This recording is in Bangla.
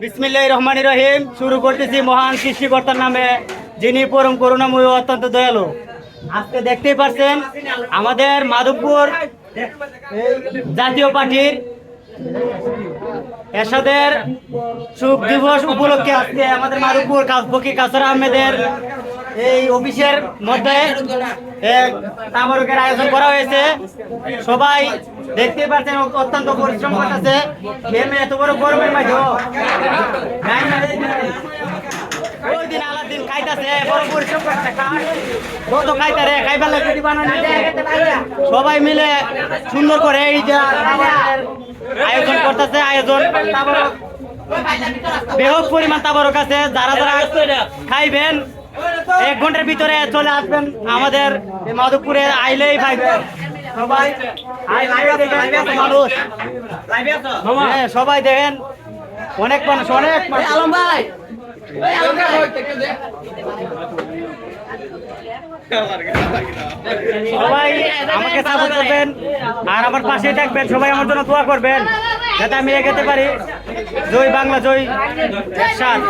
বিসমিল্লাহির রহমানির রহিম। শুরু করতেছি মহান সৃষ্টিকর্তার নামে, যিনি পরম করুণাময় ও অত্যন্ত দয়ালু। আজকে দেখতেই পাচ্ছেন আমাদের মাধবপুর জাতীয় পার্টির এরশাদের শুভ দিবস উপলক্ষে আজকে আমাদের মাধবপুর ফকির কাসর আহমেদের এই অফিসের মধ্যে এক তামারকের আয়োজন করা হয়েছে। সবাই দেখতে পাচ্ছেন অত্যন্ত পরিশ্রম করতেছে। এত বড় গরমের মাঝে ওই দিন আলাদিন খাইতেছে, বড় পরিশ্রম করতে কত খাইতে রে খাইবার লাগে সবাই মিলে সুন্দর করে এই যে আয়োজন করতেছে। আয়োজন বেহক পরিমাণ তাবারক আছে। যারা যারা খাইবেন 1 ঘন্টার ভিতরে চলে আসবেন আমাদের মাধবপুরে আইলেই খাইবেন সবাই। মানুষ সবাই দেখেন, অনেক মানুষ আলম ভাই সবাই আমাকে সাপোর্ট করবেন আর আমার পাশেই থাকবেন। সবাই আমার জন্য দোয়া করবেন যাতে আমি এগোতে পারি। জয় বাংলা, জয় এরশাদ।